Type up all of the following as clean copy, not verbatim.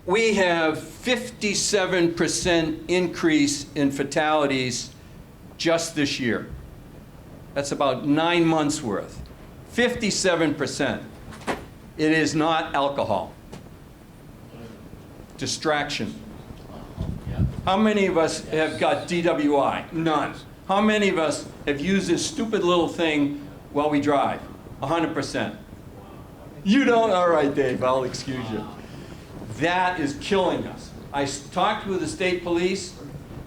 We have 57% increase in fatalities just this year. That's about 9 months worth. 57%. It is not alcohol. Distraction. How many of us have got DWI? None. How many of us have used this stupid little thing while we drive? 100%. You don't? All right, Dave, I'll excuse you. That is killing us. I talked with the state police,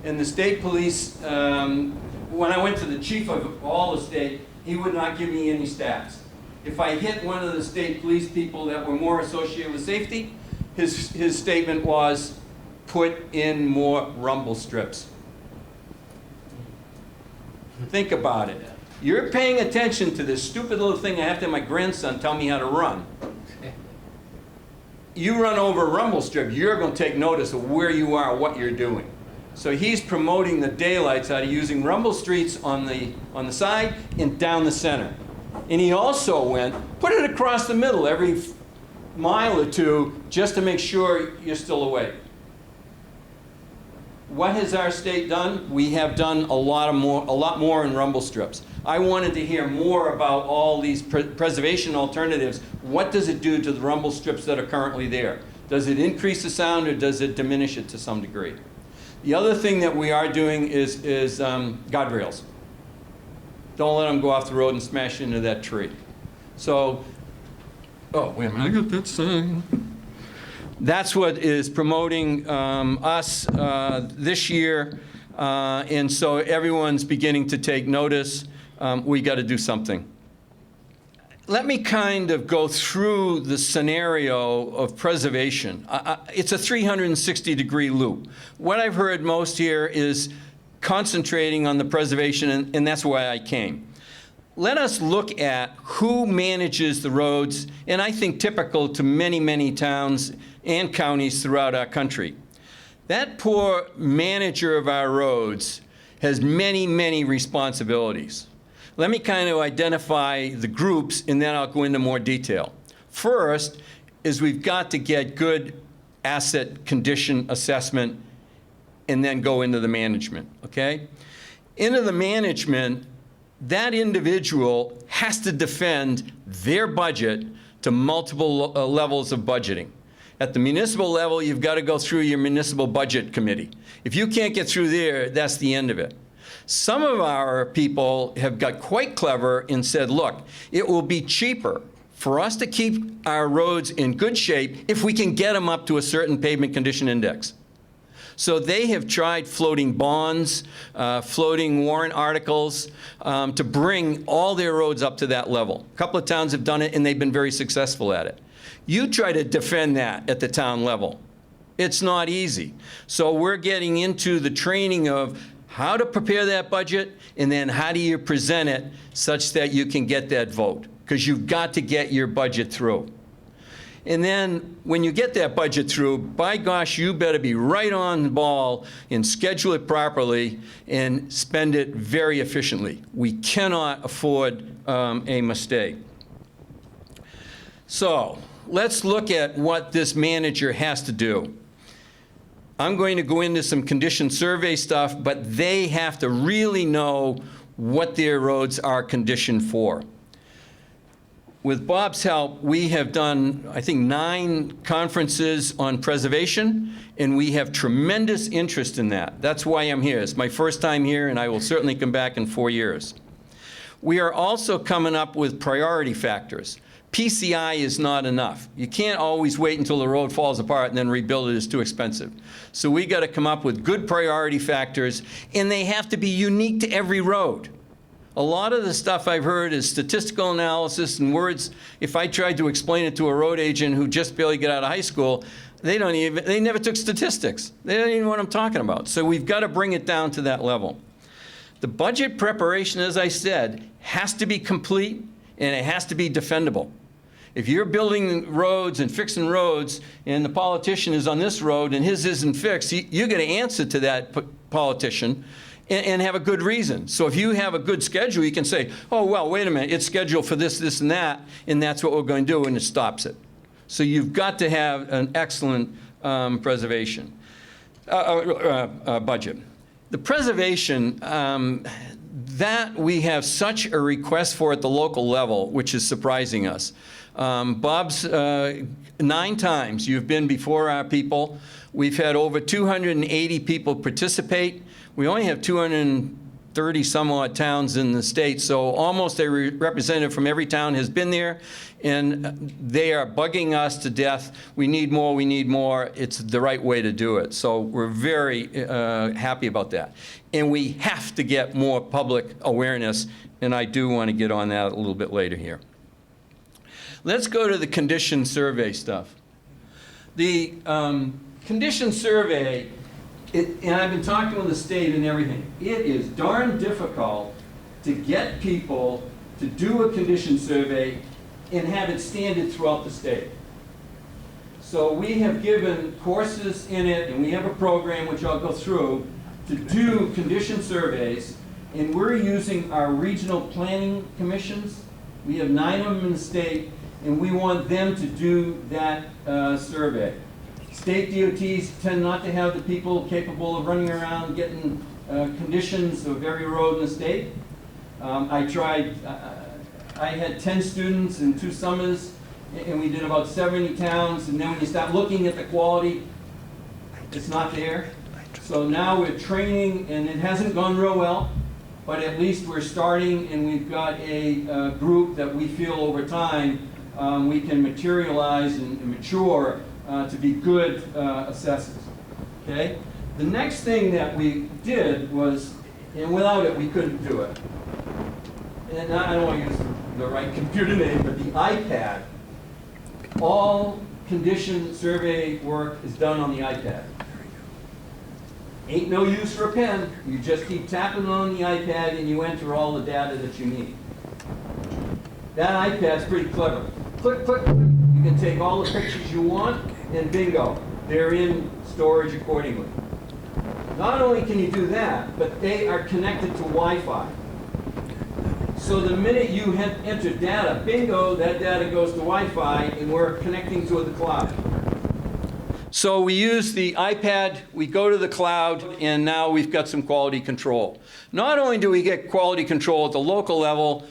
and the state police, when I went to the chief of all the state, he would not give me any stats. If I hit one of the state police people that were more associated with safety, his statement was, put in more rumble strips. Think about it. You're paying attention to this stupid little thing I have to have my grandson tell me how to run. You run over a rumble strip, you're going to take notice of where you are, what you're doing. So he's promoting the daylights out of using rumble streets on the side and down the center. And he also went, put it across the middle every mile or two just to make sure you're still awake. What has our state done? We have done a lot more in rumble strips. I wanted to hear more about all these preservation alternatives. What does it do to the rumble strips that are currently there? Does it increase the sound or does it diminish it to some degree? The other thing that we are doing is guardrails. Don't let them go off the road and smash into that tree. So, oh, wait a minute, I got that sign. That's what is promoting us this year, and so everyone's beginning to take notice. We got to do something. Let me kind of go through the scenario of preservation. It's a 360-degree loop. What I've heard most here is concentrating on the preservation, and that's why I came. Let us look at who manages the roads, and I think typical to many, many towns and counties throughout our country. That poor manager of our roads has many, many responsibilities. Let me kind of identify the groups, and then I'll go into more detail. First is we've got to get good asset condition assessment and then go into the management, okay? Into the management, that individual has to defend their budget to multiple levels of budgeting. At the municipal level, you've got to go through your municipal budget committee. If you can't get through there, that's the end of it. Some of our people have got quite clever and said, look, it will be cheaper for us to keep our roads in good shape if we can get them up to a certain pavement condition index. So they have tried floating bonds, floating warrant articles to bring all their roads up to that level. A couple of towns have done it, and they've been very successful at it. You try to defend that at the town level. It's not easy. So we're getting into the training of how to prepare that budget, and then how do you present it such that you can get that vote, because you've got to get your budget through. And then when you get that budget through, by gosh, you better be right on the ball and schedule it properly and spend it very efficiently. We cannot afford a mistake. So let's look at what this manager has to do. I'm going to go into some condition survey stuff, but they have to really know what their roads are conditioned for. With Bob's help, we have done, I think, 9 conferences on preservation, and we have tremendous interest in that. That's why I'm here. It's my first time here, and I will certainly come back in 4 years. We are also coming up with priority factors. PCI is not enough. You can't always wait until the road falls apart and then rebuild it. It's too expensive. So we got to come up with good priority factors, and they have to be unique to every road. A lot of the stuff I've heard is statistical analysis and words. If I tried to explain it to a road agent who just barely got out of high school, they never took statistics. They don't even know what I'm talking about. So we've got to bring it down to that level. The budget preparation, as I said, has to be complete, and it has to be defendable. If you're building roads and fixing roads, and the politician is on this road and his isn't fixed, you got to answer to that politician and have a good reason. So if you have a good schedule, you can say, oh, well, wait a minute, it's scheduled for this, this, and that's what we're going to do, and it stops it. So you've got to have an excellent preservation budget. The preservation, that we have such a request for at the local level, which is surprising us. Bob's, 9 times you've been before our people. We've had over 280 people participate. We only have 230 some odd towns in the state, so almost a representative from every town has been there, and they are bugging us to death. We need more, we need more. It's the right way to do it. So we're very happy about that. And we have to get more public awareness, and I do want to get on that a little bit later here. Let's go to the condition survey stuff. The condition survey, and I've been talking with the state and everything, it is darn difficult to get people to do a condition survey and have it standard throughout the state. So we have given courses in it, and we have a program which I'll go through to do condition surveys, and we're using our regional planning commissions. We have 9 of them in the state, and we want them to do that survey. State DOTs tend not to have the people capable of running around getting conditions of every road in the state. I tried, I had 10 students in 2 summers, and we did about 70 towns, and then when you start looking at the quality, it's not there. So now we're training, and it hasn't gone real well, but at least we're starting, and we've got a group that we feel over time we can materialize and mature to be good assessors. Okay? The next thing that we did was, and without it we couldn't do it, and I don't want to use the right computer name, but the iPad, all condition survey work is done on the iPad. Ain't no use for a pen. You just keep tapping on the iPad and you enter all the data that you need. That iPad's pretty clever. Click, click, click. You can take all the pictures you want, and bingo, they're in storage accordingly. Not only can you do that, but they are connected to Wi-Fi. So the minute you enter data, bingo, that data goes to Wi-Fi, and we're connecting to the cloud. So we use the iPad, we go to the cloud, and now we've got some quality control. Not only do we get quality control at the local level,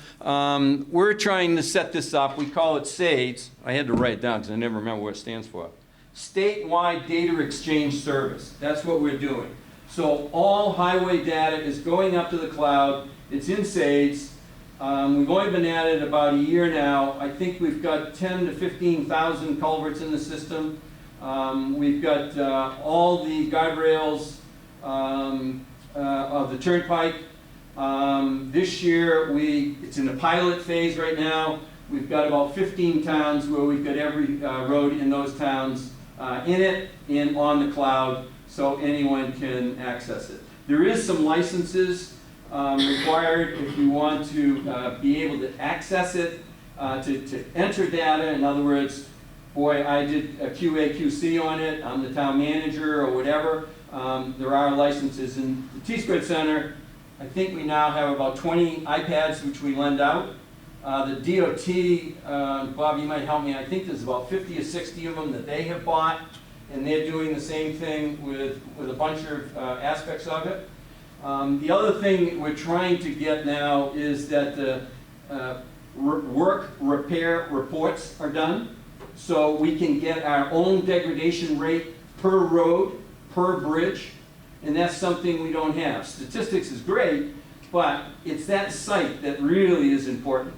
we're trying to set this up. We call it SAIDS. I had to write it down because I never remember what it stands for. Statewide Data Exchange Service. That's what we're doing. So all highway data is going up to the cloud. It's in SAIDS. We've only been at it about a year now. I think we've got 10 to 15,000 culverts in the system. We've got all the guardrails of the turnpike. This year, it's in the pilot phase right now. We've got about 15 towns where we've got every road in those towns in it and on the cloud, so anyone can access it. There is some licenses required if you want to be able to access it, to enter data. In other words, boy, I did a QA, QC on it, I'm the town manager or whatever. There are licenses in the T-Squared Center. I think we now have about 20 iPads which we lend out. The DOT, Bob, you might help me, I think there's about 50 or 60 of them that they have bought, and they're doing the same thing with a bunch of aspects of it. The other thing we're trying to get now is that the work repair reports are done, so we can get our own degradation rate per road, per bridge, and that's something we don't have. Statistics is great, but it's that site that really is important.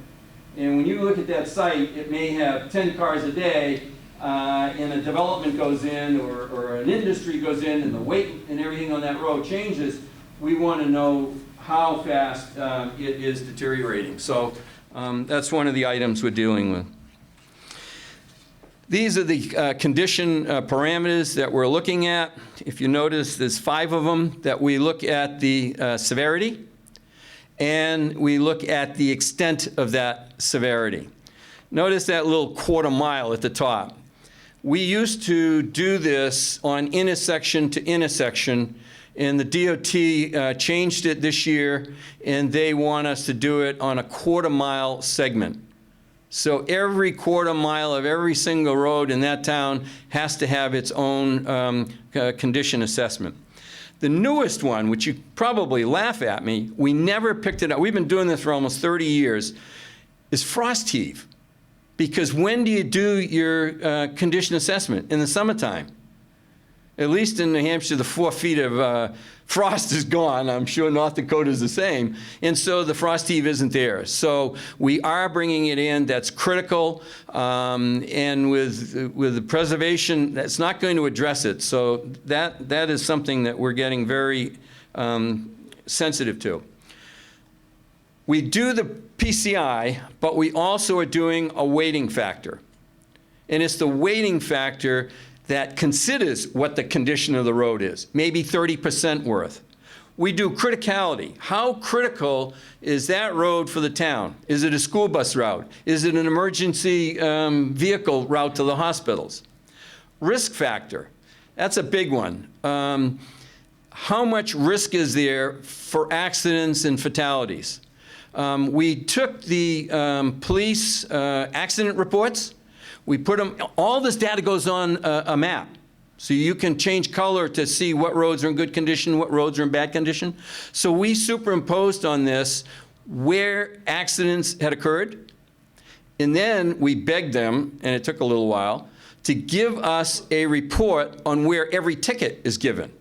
And when you look at that site, it may have 10 cars a day, and a development goes in, or an industry goes in, and the weight and everything on that road changes. We want to know how fast it is deteriorating. So that's one of the items we're dealing with. These are the condition parameters that we're looking at. If you notice, there's 5 of them that we look at the severity, and we look at the extent of that severity. Notice that little quarter mile at the top. We used to do this on intersection to intersection, and the DOT changed it this year, and they want us to do it on a quarter mile segment. So every quarter mile of every single road in that town has to have its own condition assessment. The newest one, which you probably laugh at me, we never picked it up. We've been doing this for almost 30 years, is frost heave. Because when do you do your condition assessment? In the summertime. At least in New Hampshire, the 4 feet of frost is gone. I'm sure North Dakota is the same. And so the frost heave isn't there. So we are bringing it in. That's critical. And with the preservation, that's not going to address it. So that is something that we're getting very sensitive to. We do the PCI, but we also are doing a weighting factor. And it's the weighting factor that considers what the condition of the road is, maybe 30% worth. We do criticality. How critical is that road for the town? Is it a school bus route? Is it an emergency vehicle route to the hospitals? Risk factor, that's a big one. How much risk is there for accidents and fatalities? We took the police accident reports. We put them, all this data goes on a map. So you can change color to see what roads are in good condition, what roads are in bad condition. So we superimposed on this where accidents had occurred. And then we begged them, and it took a little while, to give us a report on where every ticket is given.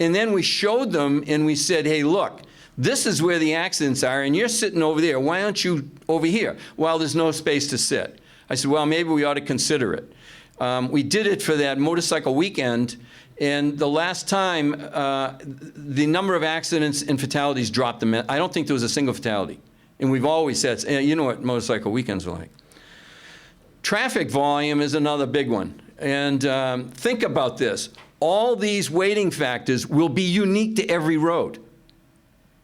And then we showed them and we said, hey, look, this is where the accidents are, and you're sitting over there. Why aren't you over here? Well, there's no space to sit. I said, well, maybe we ought to consider it. We did it for that motorcycle weekend, and the last time, the number of accidents and fatalities dropped. I don't think there was a single fatality. And we've always said, you know what motorcycle weekends are like. Traffic volume is another big one. And think about this. All these weighting factors will be unique to every road.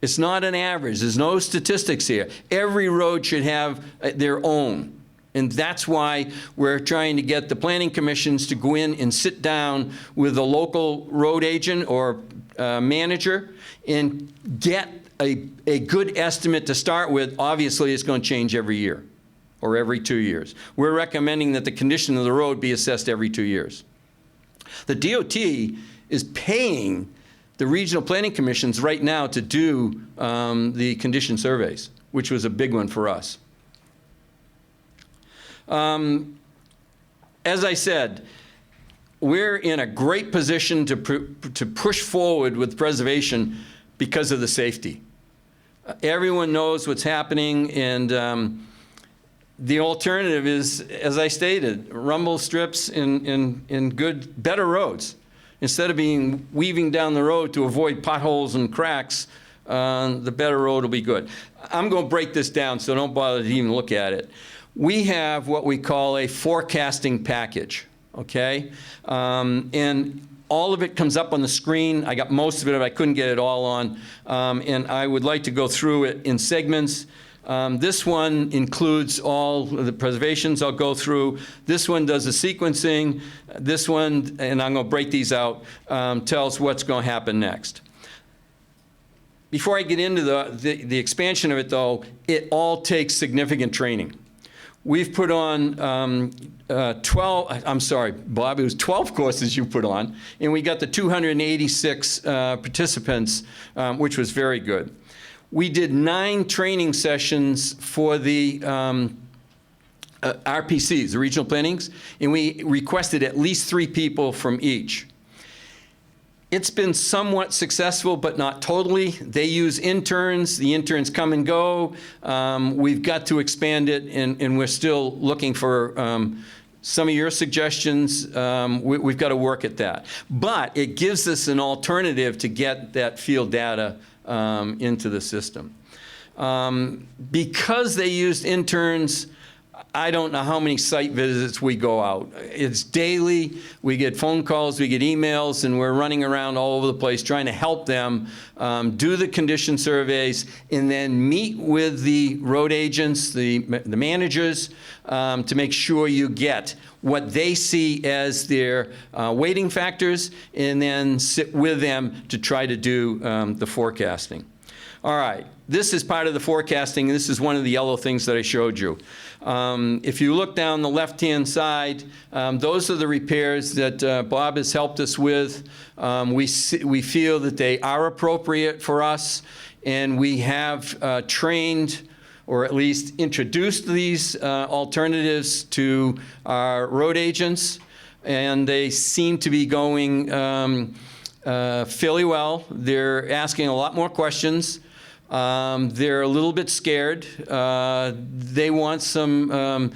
It's not an average. There's no statistics here. Every road should have their own. And that's why we're trying to get the planning commissions to go in and sit down with a local road agent or manager and get a good estimate to start with. Obviously, it's going to change every year or every 2 years. We're recommending that the condition of the road be assessed every 2 years. The DOT is paying the regional planning commissions right now to do the condition surveys, which was a big one for us. As I said, we're in a great position to push forward with preservation because of the safety. Everyone knows what's happening, and the alternative is, as I stated, rumble strips in good, better roads. Instead of weaving down the road to avoid potholes and cracks, the better road will be good. I'm going to break this down, so don't bother to even look at it. We have what we call a forecasting package, okay? And all of it comes up on the screen. I got most of it, I couldn't get it all on. And I would like to go through it in segments. This one includes all the preservations I'll go through. This one does the sequencing. This one, and I'm going to break these out, tells what's going to happen next. Before I get into the expansion of it, though, it all takes significant training. We've put on 12, I'm sorry, Bob, it was 12 courses you put on, and we got the 286 participants, which was very good. We did 9 training sessions for the RPCs, the regional plannings, and we requested at least 3 people from each. It's been somewhat successful, but not totally. They use interns. The interns come and go. We've got to expand it, and we're still looking for some of your suggestions. We've got to work at that. But it gives us an alternative to get that field data into the system. Because they used interns, I don't know how many site visits we go out. It's daily. We get phone calls, we get emails, and we're running around all over the place trying to help them do the condition surveys and then meet with the road agents, the managers, to make sure you get what they see as their weighting factors, and then sit with them to try to do the forecasting. All right, this is part of the forecasting, and this is one of the yellow things that I showed you. If you look down the left-hand side, those are the repairs that Bob has helped us with. We feel that they are appropriate for us, and we have trained, or at least introduced these alternatives to our road agents, and they seem to be going fairly well. They're asking a lot more questions. They're a little bit scared. They want some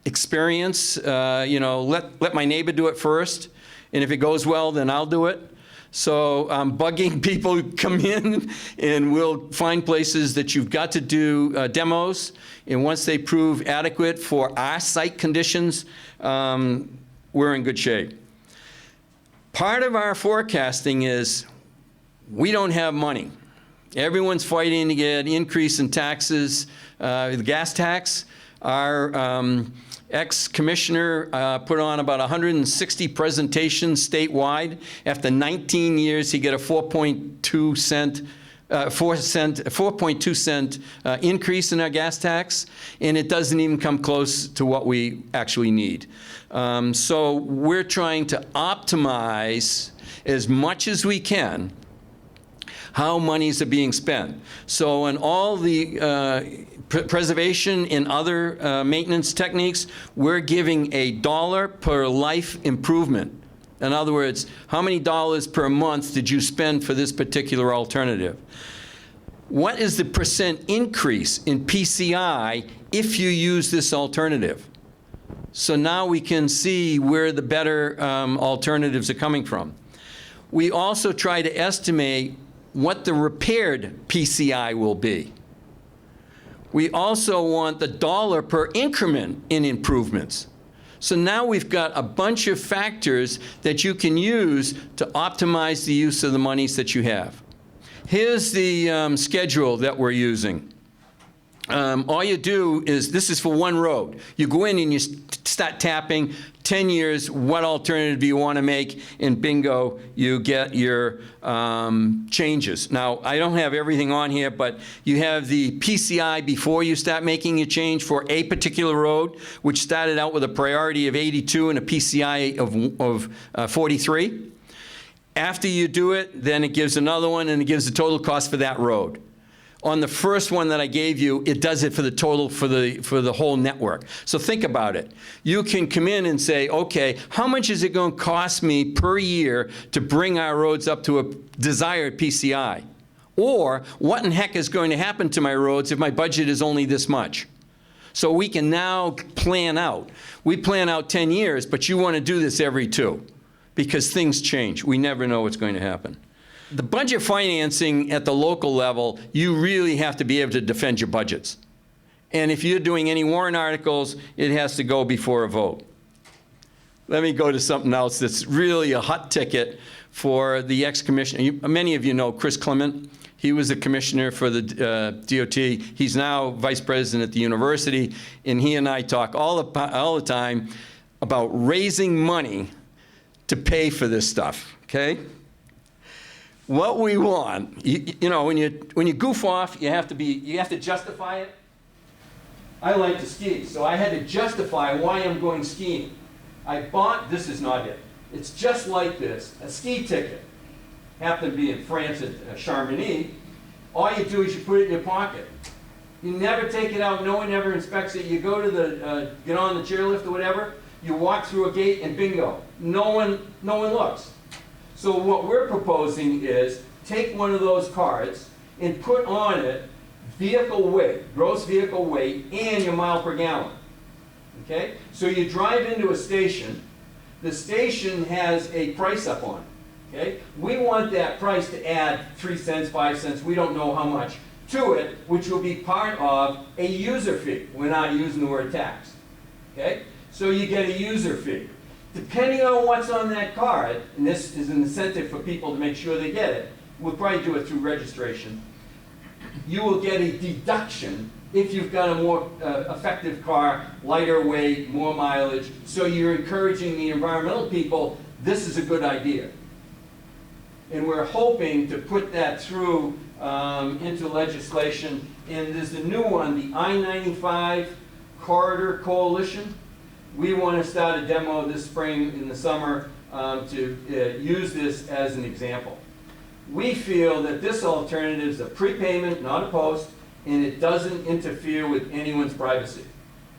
experience. Let my neighbor do it first, and if it goes well, then I'll do it. So I'm bugging people who come in, and we'll find places that you've got to do demos, and once they prove adequate for our site conditions, we're in good shape. Part of our forecasting is we don't have money. Everyone's fighting to get increase in taxes, the gas tax. Our ex-commissioner put on about 160 presentations statewide. After 19 years, he got a 4.2 cent increase in our gas tax, and it doesn't even come close to what we actually need. So we're trying to optimize as much as we can how monies are being spent. So in all the preservation and other maintenance techniques, we're giving $1 per life improvement. In other words, how many dollars per month did you spend for this particular alternative? What is the percent increase in PCI if you use this alternative? So now we can see where the better alternatives are coming from. We also try to estimate what the repaired PCI will be. We also want the dollar per increment in improvements. So now we've got a bunch of factors that you can use to optimize the use of the monies that you have. Here's the schedule that we're using. All you do is, this is for one road. You go in and you start tapping, 10 years, what alternative do you want to make? And bingo, you get your changes. Now, I don't have everything on here, but you have the PCI before you start making a change for a particular road, which started out with a priority of 82 and a PCI of 43. After you do it, then it gives another one, and it gives the total cost for that road. On the first one that I gave you, it does it for the total for the whole network. So think about it. You can come in and say, okay, how much is it going to cost me per year to bring our roads up to a desired PCI? Or what in heck is going to happen to my roads if my budget is only this much? So we can now plan out. We plan out 10 years, but you want to do this every 2 because things change. We never know what's going to happen. The budget financing at the local level, you really have to be able to defend your budgets. And if you're doing any warrant articles, it has to go before a vote. Let me go to something else that's really a hot ticket for the ex-commissioner. Many of you know Chris Clement. He was a commissioner for the DOT. He's now vice president at the university, and he and I talk all the time about raising money to pay for this stuff, okay? What we want, you know, when you goof off, you have to justify it. I like to ski, so I had to justify why I'm going skiing. I bought, this is not it. It's just like this, a ski ticket. Happened to be in France at Chamonix. All you do is you put it in your pocket. You never take it out. No one ever inspects it. You go to the get on the chairlift or whatever. You walk through a gate and bingo. No one looks. So what we're proposing is take one of those cards and put on it vehicle weight, gross vehicle weight, and your mile per gallon. Okay? So you drive into a station. The station has a price up on it. Okay? We want that price to add 3 cents, 5 cents, we don't know how much, to it, which will be part of a user fee. We're not using the word tax. Okay? So you get a user fee. Depending on what's on that card, and this is an incentive for people to make sure they get it, we'll probably do it through registration, you will get a deduction if you've got a more effective car, lighter weight, more mileage. So you're encouraging the environmental people, this is a good idea. And we're hoping to put that through into legislation. And there's a new one, the I-95 Corridor Coalition. We want to start a demo this spring in the summer to use this as an example. We feel that this alternative is a prepayment, not a post, and it doesn't interfere with anyone's privacy.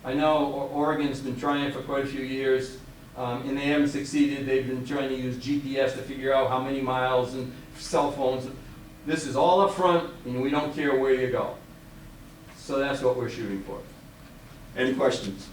I know Oregon's been trying for quite a few years, and they haven't succeeded. They've been trying to use GPS to figure out how many miles and cell phones. This is all up front, and we don't care where you go. So that's what we're shooting for. Any questions?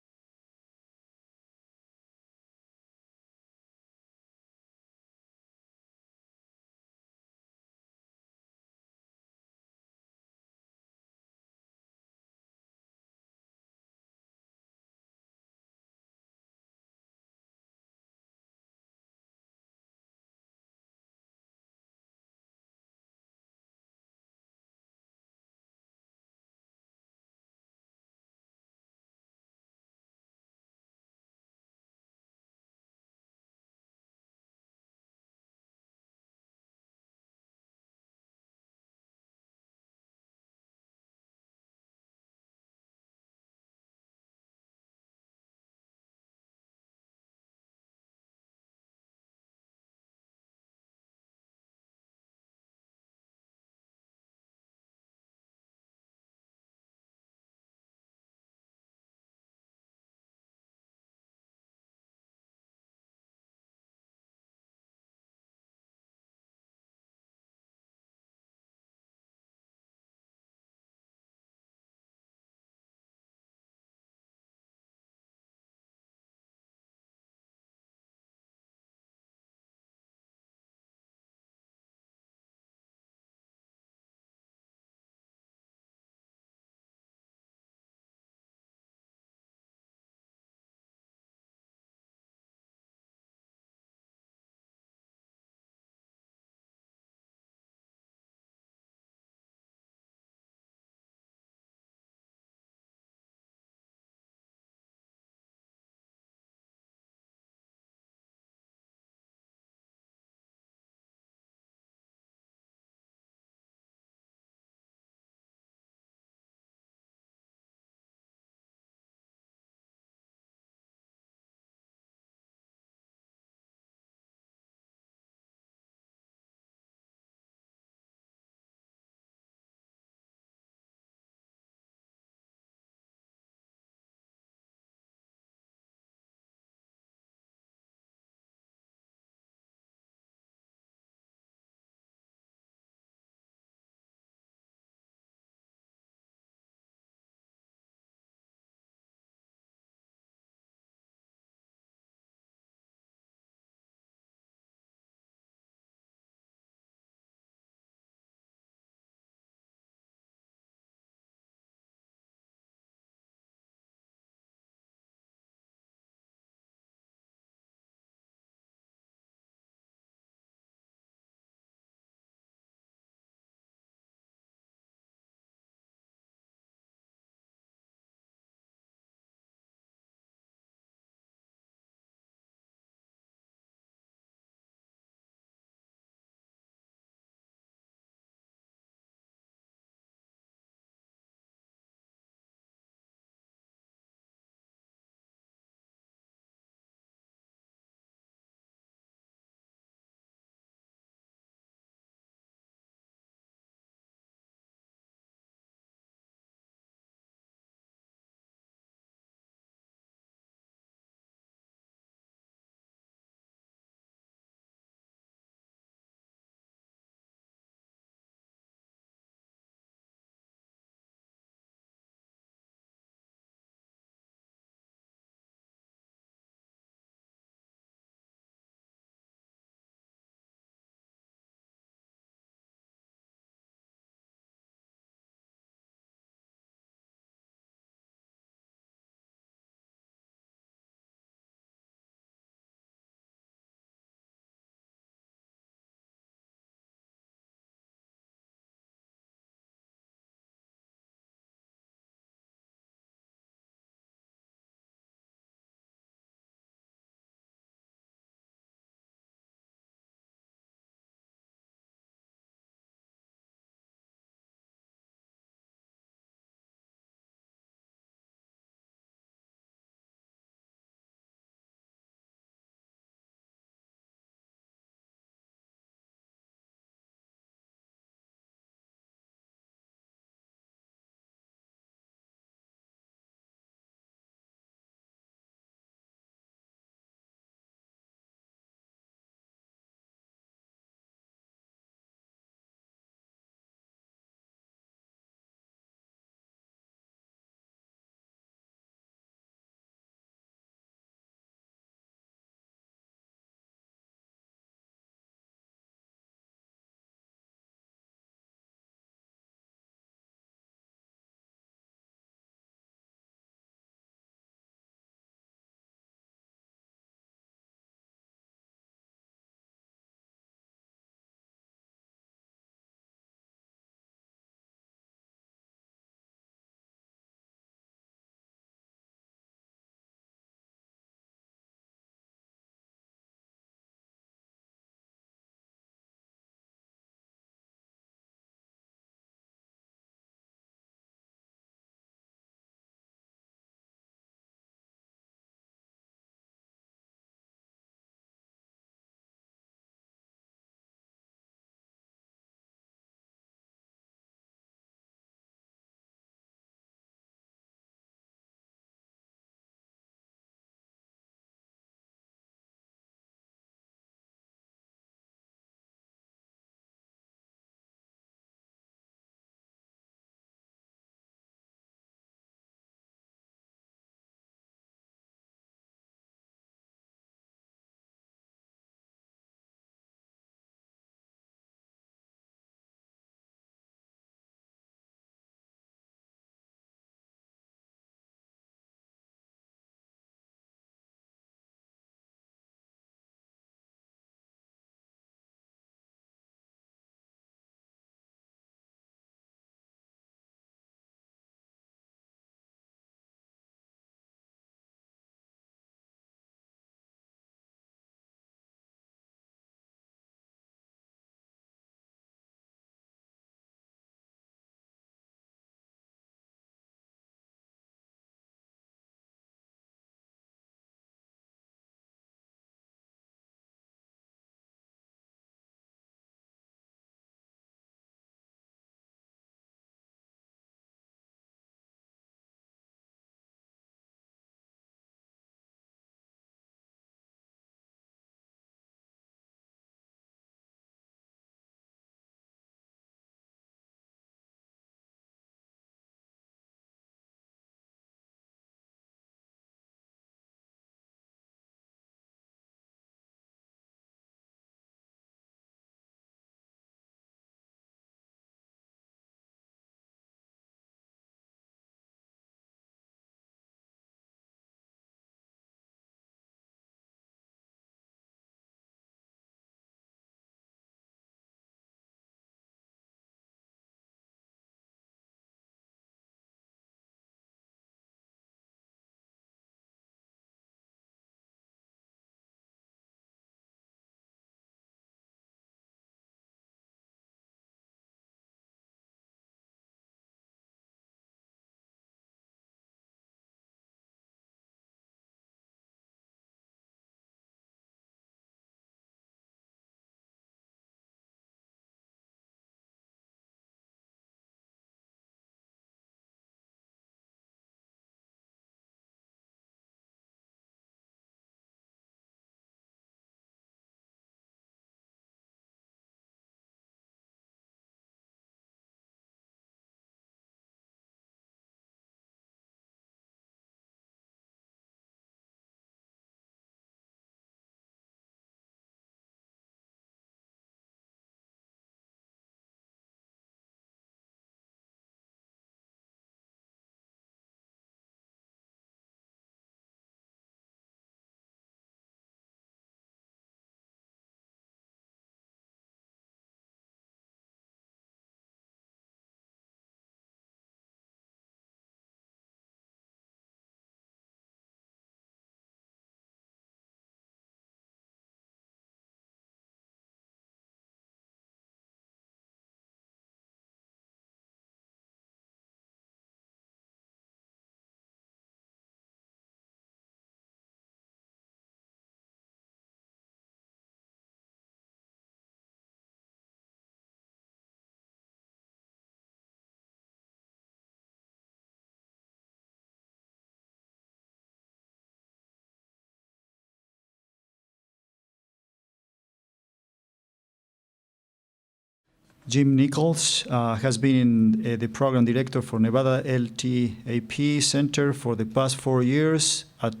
Jim Nichols has been the program director for Nevada LTAP Center for the past 4 years at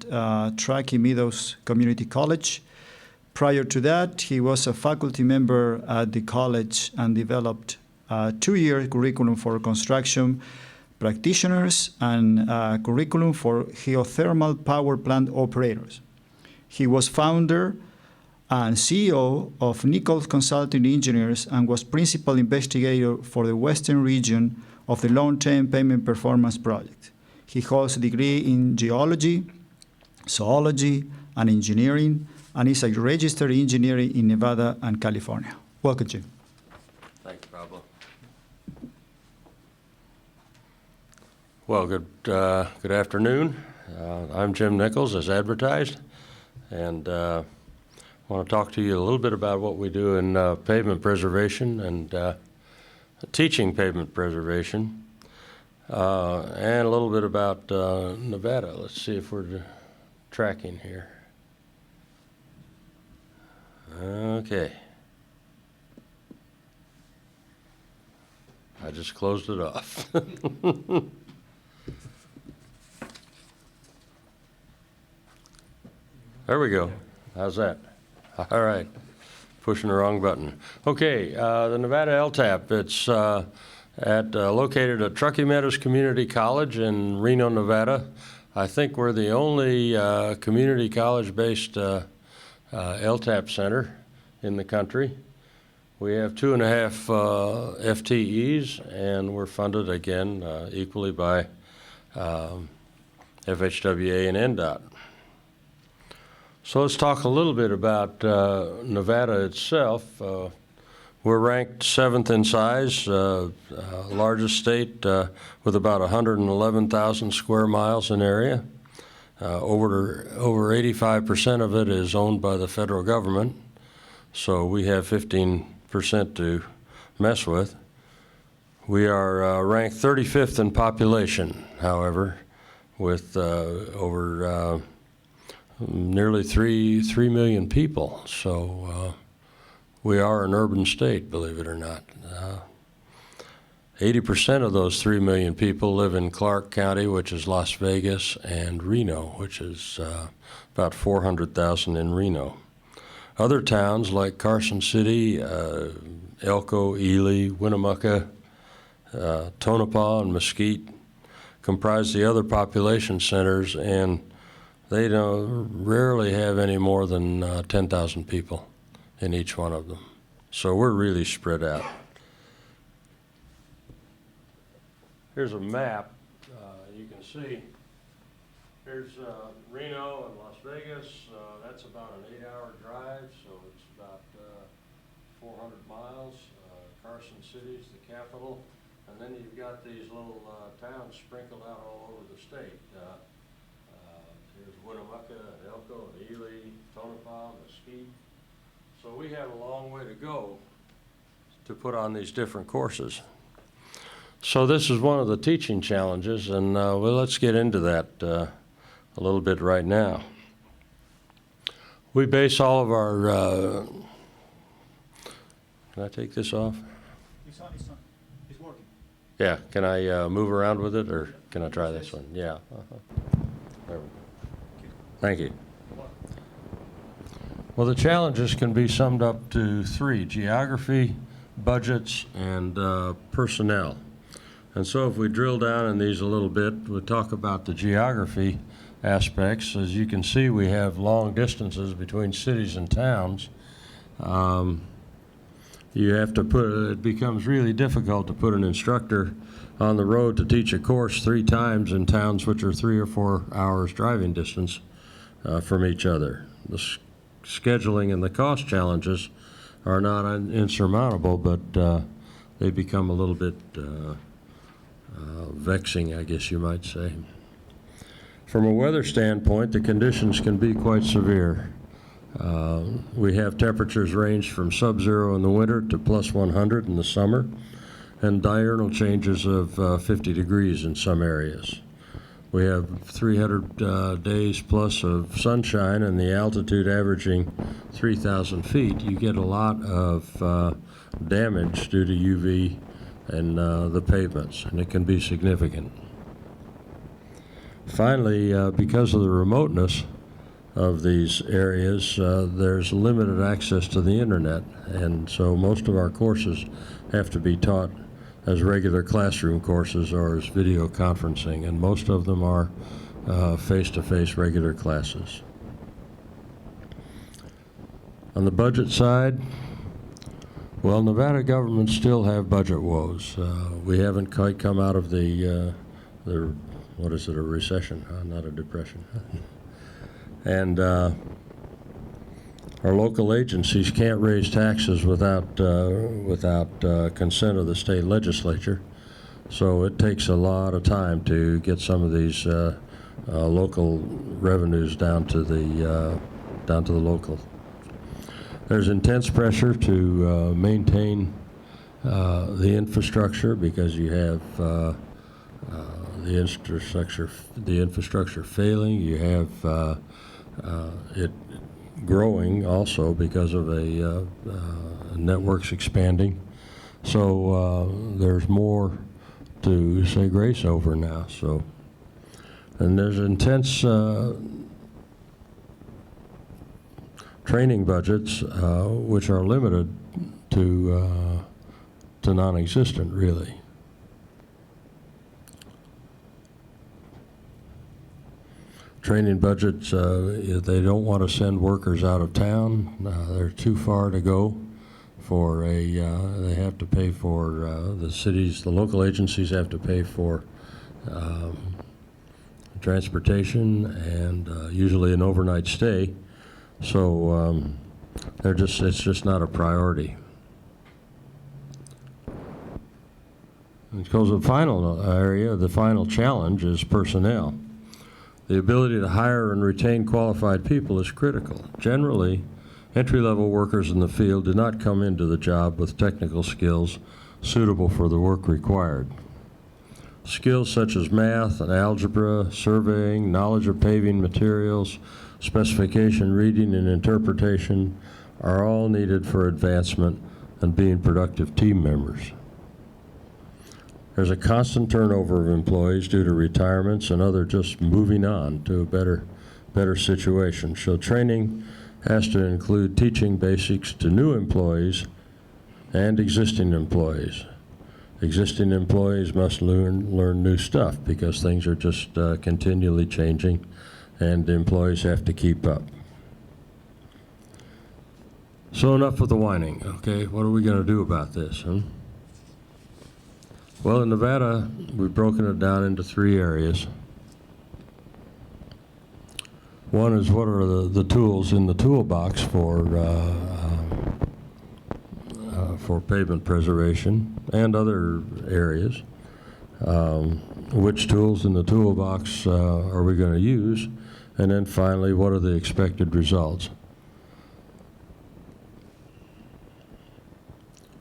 Truckee Meadows Community College. Prior to that, he was a faculty member at the college and developed a 2-year curriculum for construction practitioners and a curriculum for geothermal power plant operators. He was founder and CEO of Nichols Consulting Engineers and was principal investigator for the western region of the long-term pavement performance project. He holds a degree in geology, zoology, and engineering, and is a registered engineer in Nevada and California. Welcome, Jim. Thank you, Pablo. Well, good afternoon. I'm Jim Nichols, as advertised, and I want to talk to you a little bit about what we do in pavement preservation and teaching pavement preservation, and a little bit about Nevada. Let's see if we're tracking here. Okay. I just closed it off. There we go. How's that? All right. Pushing the wrong button. Okay, the Nevada LTAP, it's located at Truckee Meadows Community College in Reno, Nevada. I think we're the only community college-based LTAP center in the country. We have 2.5 FTEs, and we're funded again equally by FHWA and NDOT. So let's talk a little bit about Nevada itself. We're ranked 7th in size, largest state with about 111,000 square miles in area. Over 85% of it is owned by the federal government, so we have 15% to mess with. We are ranked 35th in population, however, with over nearly 3 million people. So we are an urban state, believe it or not. 80% of those 3 million people live in Clark County, which is Las Vegas, and Reno, which is about 400,000 in Reno. Other towns like Carson City, Elko, Ely, Winnemucca, Tonopah, and Mesquite comprise the other population centers, and they rarely have any more than 10,000 people in each one of them. So we're really spread out. Here's a map. You can see here's Reno and Las Vegas. That's about an 8-hour drive, so it's about 400 miles. Carson City is the capital. And then you've got these little towns sprinkled out all over the state. Here's Winnemucca, Elko, and Ely, Tonopah, Mesquite. So we have a long way to go to put on these different courses. So this is one of the teaching challenges, and well, let's get into that a little bit right now. We base all of our, can I take this off? It's on. It's working. Yeah, can I move around with it, or can I try this one? Yeah. There we go. Thank you. Well, the challenges can be summed up to 3: geography, budgets, and personnel. And so if we drill down in these a little bit, we'll talk about the geography aspects. As you can see, we have long distances between cities and towns. You have to it becomes really difficult to put an instructor on the road to teach a course 3 times in towns which are 3 or 4 hours driving distance from each other. The scheduling and the cost challenges are not insurmountable, but they become a little bit vexing, I guess you might say. From a weather standpoint, the conditions can be quite severe. We have temperatures range from sub-zero in the winter to plus 100 in the summer, and diurnal changes of 50 degrees in some areas. We have 300 days plus of sunshine, and the altitude averaging 3,000 feet. You get a lot of damage due to UV and the pavements, and it can be significant. Finally, because of the remoteness of these areas, there's limited access to the internet, and so most of our courses have to be taught as regular classroom courses or as video conferencing, and most of them are face-to-face regular classes. On the budget side, well, Nevada government still have budget woes. We haven't quite come out of the what is it, a recession, not a depression. And our local agencies can't raise taxes without consent of the state legislature. So it takes a lot of time to get some of these local revenues down to the local. There's intense pressure to maintain the infrastructure because you have the infrastructure failing. You have it growing also because of a networks expanding. So there's more to say grace over now. So, and there's intense training budgets which are limited to non-existent, really. Training budgets, they don't want to send workers out of town. They're too far to go for they have to pay for, the cities, the local agencies have to pay for transportation and usually an overnight stay. So it's just not a priority. Because the final area, the final challenge is personnel. The ability to hire and retain qualified people is critical. Generally, entry-level workers in the field do not come into the job with technical skills suitable for the work required. Skills such as math and algebra, surveying, knowledge of paving materials, specification reading and interpretation are all needed for advancement and being productive team members. There's a constant turnover of employees due to retirements and other just moving on to a better situation. So training has to include teaching basics to new employees and existing employees. Existing employees must learn new stuff because things are just continually changing and the employees have to keep up. So enough with the whining, okay? What are we going to do about this? Well, in Nevada, we've broken it down into 3 areas. One is what are the tools in the toolbox for pavement preservation and other areas. Which tools in the toolbox are we going to use? And then finally, what are the expected results?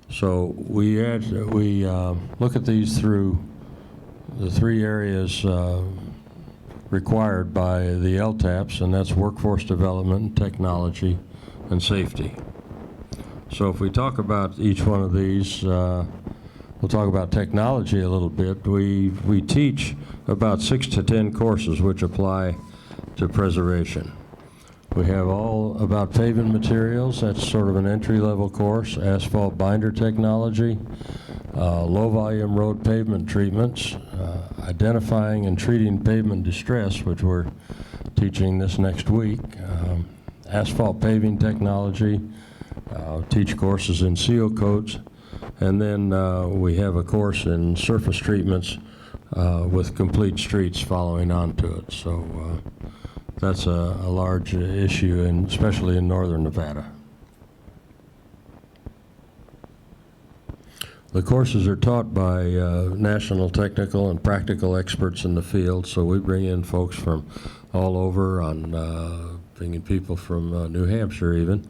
So we look at these through the 3 areas required by the LTAPs, and that's workforce development, technology, and safety. So if we talk about each one of these, we'll talk about technology a little bit. We teach about 6 to 10 courses which apply to preservation. We have all about pavement materials. That's sort of an entry-level course. Asphalt binder technology, low-volume road pavement treatments, identifying and treating pavement distress, which we're teaching this next week, asphalt paving technology, teach courses in seal coats, and then we have a course in surface treatments with complete streets following onto it. So that's a large issue, especially in northern Nevada. The courses are taught by national technical and practical experts in the field, so we bring in folks from all over, bringing people from New Hampshire even.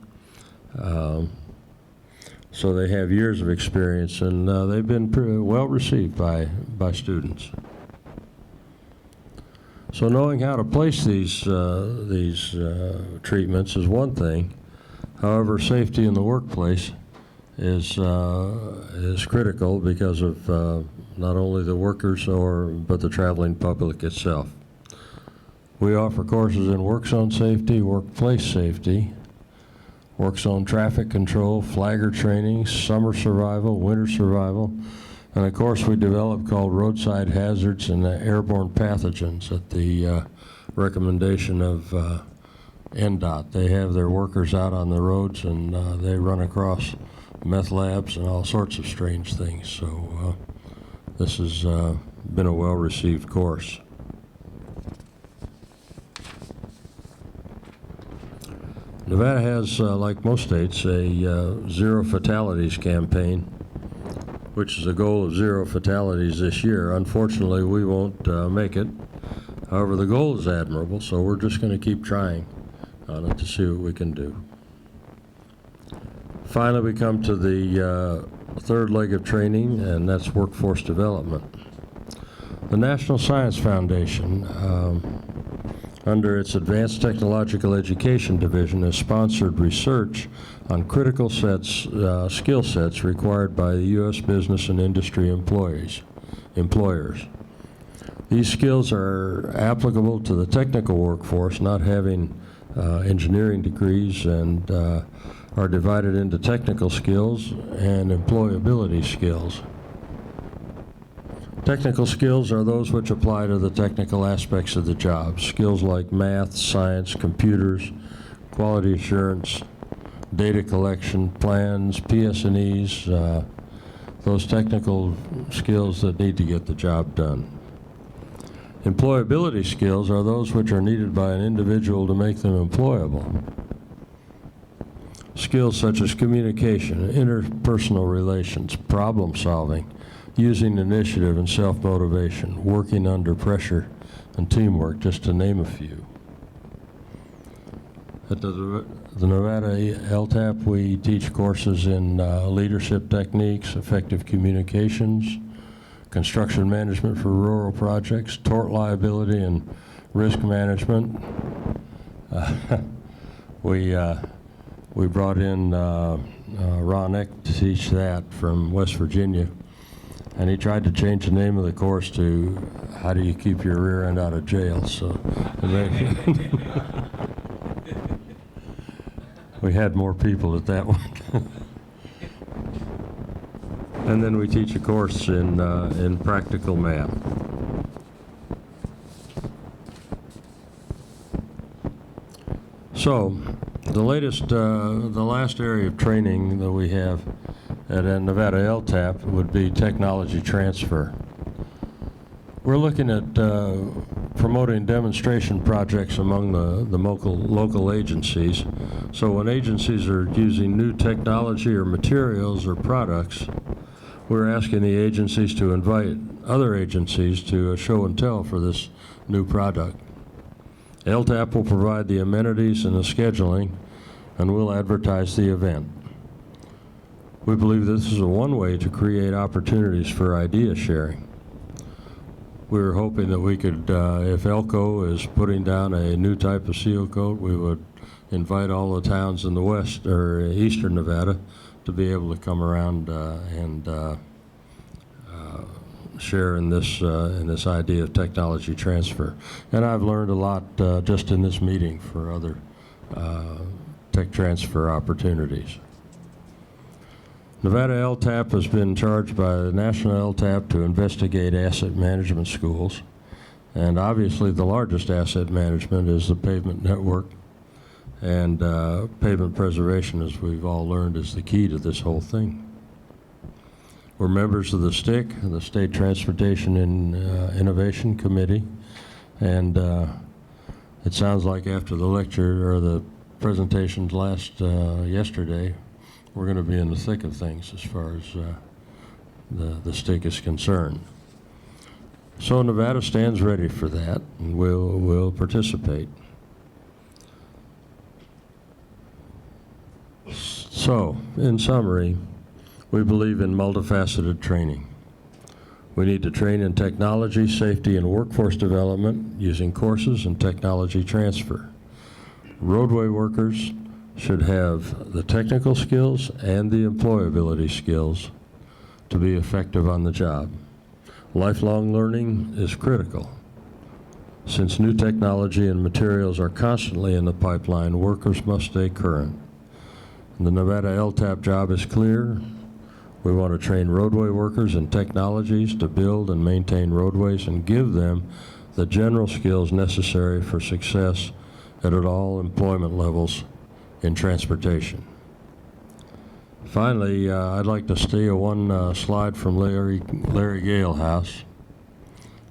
So they have years of experience, and they've been pretty well received by students. So knowing how to place these treatments is one thing. However, safety in the workplace is critical because of not only the workers but the traveling public itself. We offer courses in work zone safety, workplace safety, work zone traffic control, flagger training, summer survival, winter survival, and a course we developed called Roadside Hazards and Airborne Pathogens at the recommendation of NDOT. They have their workers out on the roads and they run across meth labs and all sorts of strange things. So this has been a well-received course. Nevada has, like most states, a zero fatalities campaign, which is a goal of 0 fatalities this year. Unfortunately, we won't make it. However, the goal is admirable, so we're just going to keep trying on it to see what we can do. Finally, we come to the third leg of training, and that's workforce development. The National Science Foundation, under its Advanced Technological Education Division, has sponsored research on critical skill sets required by the U.S. business and industry employers. These skills are applicable to the technical workforce, not having engineering degrees, and are divided into technical skills and employability skills. Technical skills are those which apply to the technical aspects of the job. Skills like math, science, computers, quality assurance, data collection, plans, PS&Es, those technical skills that need to get the job done. Employability skills are those which are needed by an individual to make them employable. Skills such as communication, interpersonal relations, problem solving, using initiative and self-motivation, working under pressure, and teamwork, just to name a few. At the Nevada LTAP, we teach courses in leadership techniques, effective communications, construction management for rural projects, tort liability and risk management. We brought in Ron Eck to teach that from West Virginia. And he tried to change the name of the course to how do you keep your rear end out of jail. So we had more people at that one. And then we teach a course in practical math. So the last area of training that we have at Nevada LTAP would be technology transfer. We're looking at promoting demonstration projects among the local agencies. So when agencies are using new technology or materials or products, we're asking the agencies to invite other agencies to a show and tell for this new product. LTAP will provide the amenities and the scheduling, and we'll advertise the event. We believe this is one way to create opportunities for idea sharing. We were hoping that we could, if Elko is putting down a new type of seal coat, we would invite all the towns in the west or eastern Nevada to be able to come around and share in this idea of technology transfer. And I've learned a lot just in this meeting for other tech transfer opportunities. Nevada LTAP has been charged by the National LTAP to investigate asset management schools. And obviously the largest asset management is the Pavement network. And pavement preservation, as we've all learned, is the key to this whole thing. We're members of the STIC, the State Transportation and Innovation Committee. And it sounds like after the lecture or the presentations yesterday, we're going to be in the thick of things as far as the STIC is concerned. So Nevada stands ready for that, and we'll participate. So, in summary, we believe in multifaceted training. We need to train in technology, safety, and workforce development using courses and technology transfer. Roadway workers, should have the technical skills and the employability skills to be effective on the job. Lifelong learning is critical. Since new technology and materials are constantly in the pipeline, workers must stay current. The Nevada LTAP job is clear. We want to train roadway workers in technologies to build and maintain roadways and give them the general skills necessary for success at all employment levels in transportation. Finally, I'd like to steal one slide from Larry Galehouse,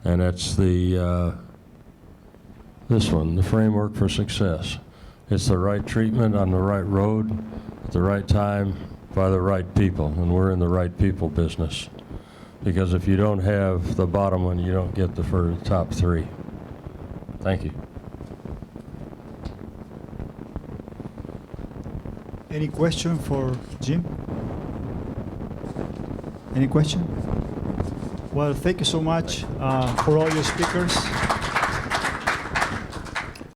and that's this one, the framework for success. It's the right treatment on the right road at the right time by the right people, and we're in the right people business. Because if you don't have the bottom one, you don't get the top three. Thank you. Any question for Jim? Any question? Well, thank you so much for all your speakers.